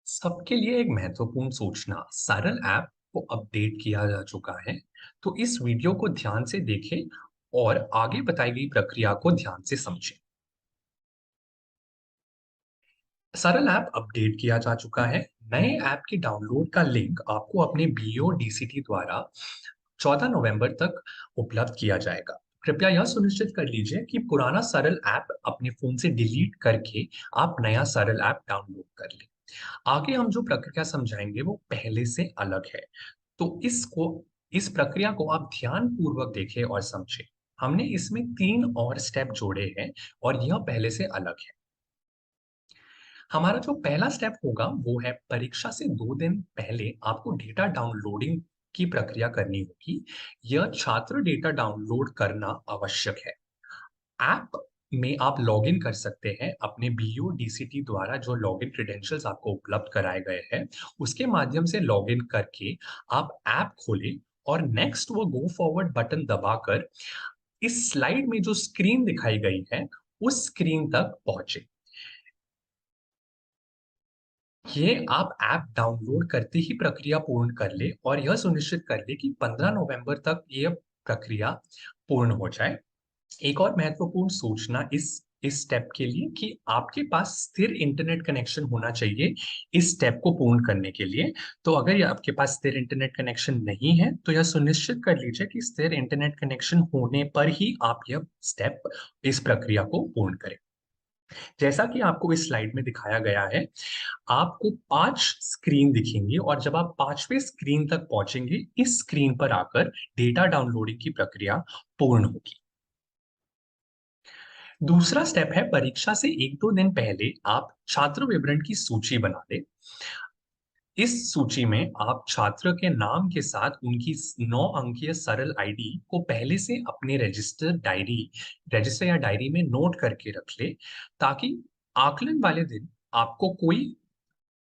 सबके लिए एक महत्वपूर्ण सूचना सरल ऐप को अपडेट किया जा चुका है। तो इस वीडियो को ध्यान से देखें और आगे बताई गई प्रक्रिया को ध्यान से समझें। सरल ऐप अपडेट किया जा चुका है। नए ऐप की डाउनलोड का लिंक आपको अपने बीओ डीसीटी द्वारा 14 नवंबर तक उपलब्ध किया जाएगा। कृपया यह सुनिश्चित कर लीजिए कि पुराना सरल ऐप अपने फोन से डिलीट करके आप नया सरल ऐप डाउनलोड कर लें। आगे हम जो प्रक्रिया समझाएंगे वो पहले से अलग है। तो इस प्रक्रिया को आप ध्यान पूर्वक देखें और समझें। हमने इसमें 3 और स्टेप जोड़े हैं और यह पहले से अलग है। हमारा जो पहला स्टेप होगा वो है परीक्षा से 2 दिन पहले आपको डेटा डाउनलोडिंग की प्रक्रिया करनी होगी। यह छात्र डेटा डाउनलोड करना आवश्यक है। ऐप में आप लॉगिन कर सकते हैं अपने बीओ डीसीटी द्वारा जो लॉगिन क्रेडेंशियल्स आपको उपलब्ध कराए गए हैं, उसके माध्यम से लॉगिन करके आप ऐप खोलें और नेक्स्ट व गो फॉरवर्ड बटन दबाकर इस स्लाइड में जो स्क्रीन दिखाई गई है, उस स्क्रीन तक पहुंचे। ये आप ऐप डाउनलोड करते ही प्रक्रिया पूर्ण कर ले और यह सुनिश्चित कर ले कि 15 नवंबर तक ये प्रक्रिया पूर्ण हो जाए। एक और महत्वपूर्ण सूचना इस स्टेप के लिए कि आपके पास स्थिर इंटरनेट कनेक्शन होना चाहिए इस स्टेप को पूर्ण करने के लिए। तो अगर ये आपके पास स्थिर इंटरनेट कनेक्शन नहीं है, तो यह सुनिश्चित कर लीजिए कि स्थिर इंटरनेट कनेक्शन होने पर ही आप यह स्टेप इस प्रक्रिया को पूर्ण करें। जैसा कि आपको इस स्लाइड में दिखाया गया है, आपको 5 स्क्रीन दिखेंगी और जब आप 5वें स्क्रीन तक पहुंचेंगे, इस स्क्रीन पर आकर डेटा डाउनलोडिंग की प्रक्रिया पूर्ण होगी। दूसरा स्टेप है परीक्षा से 1-2 दिन पहले आप छात्र विवरण की सूची बना लें। इस सूची में आप छात्र के नाम के साथ उनकी 9 अंकीय सरल आईडी को पहले से अपने रजिस्टर या डायरी में नोट करके रख ले, ताकि आकलन वाले दिन आपको कोई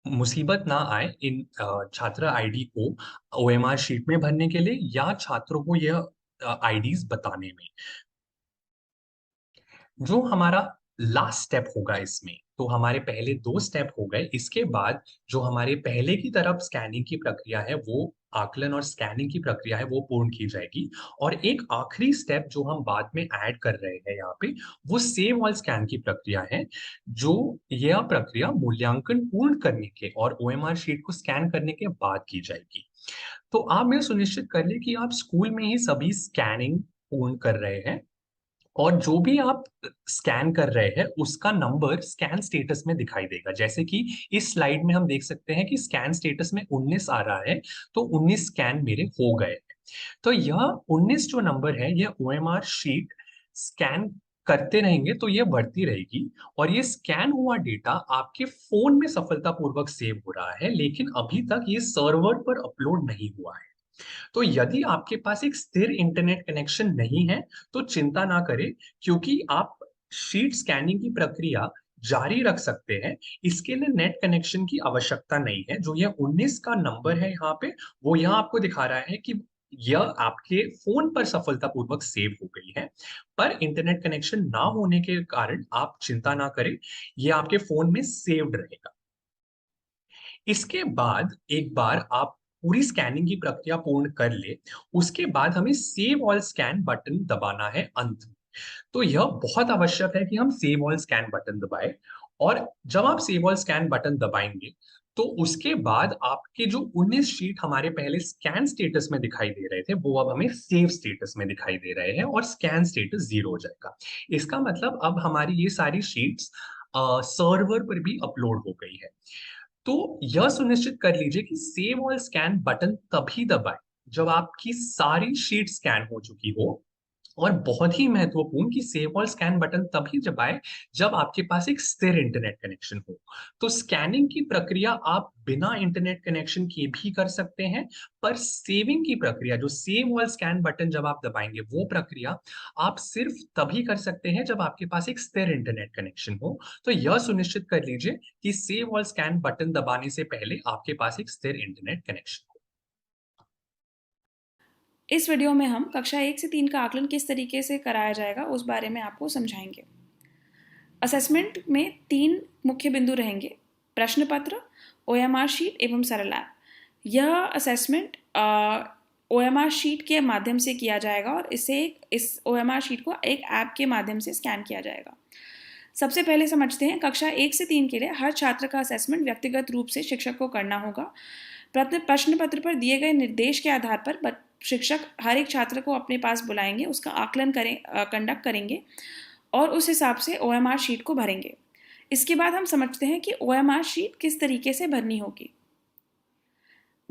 मुसीबत ना आए इन छात्र आईडी को ओएमआर शीट में भरने के लिए या छात्रों को यह आईडीज बताने में। जो हमारा लास्ट स्टेप होगा इसमें, तो हमारे पहले 2 स्टेप हो गए। इसके बाद जो हमारे पहले की तरफ स्कैनिंग की प्रक्रिया है, वो आकलन और स्कैनिंग की प्रक्रिया है, वो पूर्ण की जाएगी। और एक आखिरी स्टेप जो हम बाद में ऐड कर रहे हैं यहाँ पे, वो सेव ऑल स्कैन की प्रक्रिया है, जो यह प्रक्रिया मूल्यांकन पूर्ण करने के और ओएमआर शीट को स्कैन करने के बाद की जाएगी। तो आप यह सुनिश्चित कर लें कि आप स्कूल में ही सभी स्कैनिंग पूर्ण कर रहे हैं और जो भी आप स्कैन कर रहे हैं, उसका नंबर स्कैन स्टेटस में दिखाई देगा। जैसे कि इस स्लाइड में हम देख सकते हैं कि स्कैन स्टेटस में 19 आ रहा है, तो 19 स्कैन मेरे हो गए हैं। तो यह 19 जो नंबर है, यह ओएमआर शीट स्कैन करते रहेंगे तो यह बढ़ती रहेगी और ये स्कैन हुआ डेटा आपके फ़ोन में सफलतापूर्वक सेव हो रहा है, लेकिन अभी तक ये सर्वर पर अपलोड नहीं हुआ है। तो यदि आपके पास एक स्थिर इंटरनेट कनेक्शन नहीं है, तो चिंता ना करें, क्योंकि आप शीट स्कैनिंग की प्रक्रिया जारी रख सकते हैं। इसके लिए नेट कनेक्शन की आवश्यकता नहीं है। जो यह 19 का नंबर है यहाँ पे, वो यहाँ आपको दिखा रहा है कि यह आपके फ़ोन पर सफलतापूर्वक सेव हो गई है। पर इंटरनेट कनेक्शन ना होने के कारण आप चिंता ना करें, ये आपके फ़ोन में सेव्ड रहेगा। इसके बाद एक बार आप पूरी स्कैनिंग की प्रक्रिया पूर्ण कर ले, उसके बाद हमें सेव ऑल स्कैन बटन दबाना है अंत में। तो यह बहुत आवश्यक है कि हम सेव ऑल स्कैन बटन दबाएँ और जब आप सेव ऑल स्कैन बटन दबाएँगे, तो उसके बाद आपके जो 19 शीट हमारे पहले स्कैन स्टेटस में दिखाई दे रहे थे, वो अब हमें सेव स्टेटस में दिखाई दे रहे हैं और स्कैन स्टेटस 0 हो जाएगा। इसका मतलब अब हमारी ये सारी शीट्स सर्वर पर भी अपलोड हो गई है। तो यह सुनिश्चित कर लीजिए कि सेव ऑल स्कैन बटन तभी दबाएँ, जब आपकी सारी शीट स्कैन हो चुकी हो और बहुत ही महत्वपूर्ण कि सेव ऑल स्कैन बटन तभी दबाएँ, जब आपके पास एक स्थिर इंटरनेट कनेक्शन हो। तो स्कैनिंग की प्रक्रिया आप बिना इंटरनेट कनेक्शन के भी कर सकते हैं, पर सेविंग की प्रक्रिया जो सेव ऑल स्कैन बटन जब आप दबाएँगे, वो प्रक्रिया आप सिर्फ तभी कर सकते हैं, जब आपके पास एक स्थिर इंटरनेट कनेक्शन हो। तो यह सुनिश्चित कर लीजिए कि सेव ऑल स्कैन बटन दबाने से पहले आपके पास एक स्थिर इंटरनेट कनेक्शन हो। इस वीडियो में हम कक्षा 1 से 3 का आकलन किस तरीके से कराया जाएगा उस बारे में आपको समझाएंगे। असेसमेंट में 3 मुख्य बिंदु रहेंगे: प्रश्न पत्र, OMR शीट एवं सरल ऐप। यह असेसमेंट OMR शीट के माध्यम से किया जाएगा और इस OMR शीट को एक ऐप के माध्यम से स्कैन किया जाएगा। सबसे पहले समझते हैं, कक्षा 1 से 3 के लिए हर छात्र का असेसमेंट व्यक्तिगत रूप से शिक्षक को करना होगा। प्रश्न पत्र पर दिए गए निर्देश के आधार पर शिक्षक हर एक छात्र को अपने पास बुलाएंगे, उसका आकलन कंडक्ट करेंगे और उस हिसाब से OMR शीट को भरेंगे। इसके बाद हम समझते हैं कि OMR शीट किस तरीके से भरनी होगी।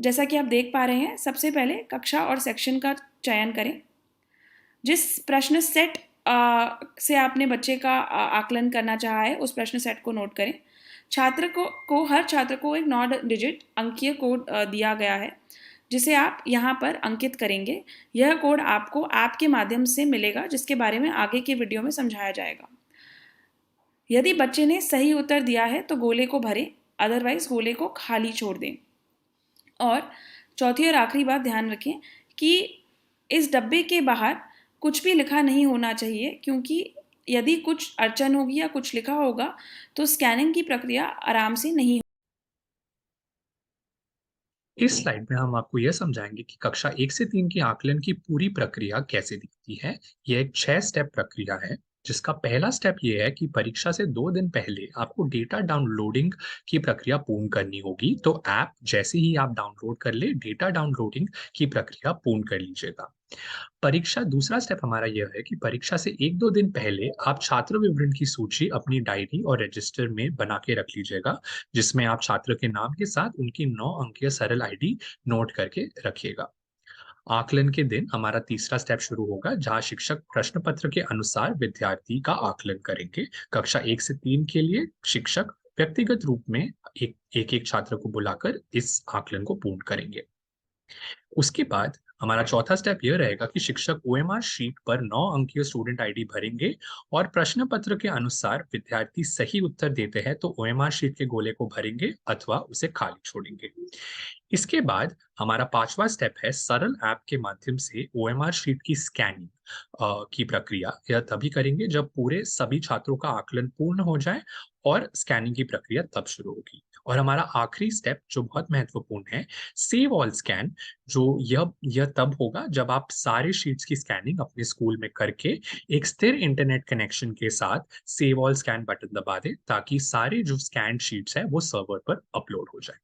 जैसा कि आप देख पा रहे हैं, सबसे पहले कक्षा और सेक्शन का चयन करें। जिस प्रश्न सेट से आपने बच्चे का आकलन करना चाहा है, उस प्रश्न सेट को नोट करें। हर छात्र को एक 9 डिजिट अंकीय कोड दिया गया है, जिसे आप यहाँ पर अंकित करेंगे। यह कोड आपको ऐप के माध्यम से मिलेगा, जिसके बारे में आगे के वीडियो में समझाया जाएगा। यदि बच्चे ने सही उत्तर दिया है तो गोले को भरें, अदरवाइज गोले को खाली छोड़ दें। और चौथी और आखिरी बात ध्यान रखें कि इस डब्बे के बाहर कुछ भी लिखा नहीं होना चाहिए, क्योंकि यदि कुछ अड़चन होगी या कुछ लिखा होगा तो स्कैनिंग की प्रक्रिया आराम से नहीं। इस स्लाइड में हम आपको यह समझाएंगे कि कक्षा 1 से 3 की आकलन की पूरी प्रक्रिया कैसे दिखती है। यह एक 6 स्टेप प्रक्रिया है, जिसका पहला स्टेप यह है कि परीक्षा से 2 दिन पहले आपको डेटा डाउनलोडिंग की प्रक्रिया पूर्ण करनी होगी। तो ऐप जैसे ही आप डाउनलोड कर ले, डेटा डाउनलोडिंग की प्रक्रिया पूर्ण कर लीजिएगा। परीक्षा दूसरा स्टेप हमारा यह है कि परीक्षा से 1-2 दिन पहले आप छात्र विवरण की सूची अपनी डायरी और रजिस्टर में बना के रख लीजिएगा, जिसमें आप छात्र के नाम के साथ उनकी 9 अंकीय सरल आईडी नोट करके रखिएगा। आकलन के दिन हमारा तीसरा स्टेप शुरू होगा, जहां शिक्षक प्रश्न पत्र के अनुसार विद्यार्थी का आकलन करेंगे। कक्षा 1 से 3 के लिए शिक्षक व्यक्तिगत रूप में एक छात्र को बुलाकर इस आकलन को पूर्ण करेंगे। उसके बाद हमारा चौथा स्टेप यह रहेगा कि शिक्षक OMR शीट पर 9 अंकीय स्टूडेंट आईडी भरेंगे और प्रश्न पत्र के अनुसार विद्यार्थी सही उत्तर देते हैं तो OMR शीट के गोले को भरेंगे अथवा उसे खाली छोड़ेंगे। इसके बाद हमारा पांचवा स्टेप है सरल ऐप के माध्यम से OMR शीट की स्कैनिंग की प्रक्रिया। यह तभी करेंगे जब पूरे सभी छात्रों का आकलन पूर्ण हो जाए और स्कैनिंग की प्रक्रिया तब शुरू होगी। और हमारा आखिरी स्टेप जो बहुत महत्वपूर्ण है, सेव ऑल स्कैन, जो यह तब होगा जब आप सारे शीट्स की स्कैनिंग अपने स्कूल में करके एक स्थिर इंटरनेट कनेक्शन के साथ सेव ऑल स्कैन बटन दबा दें, ताकि सारे जो स्कैन शीट्स है वो सर्वर पर अपलोड हो जाए।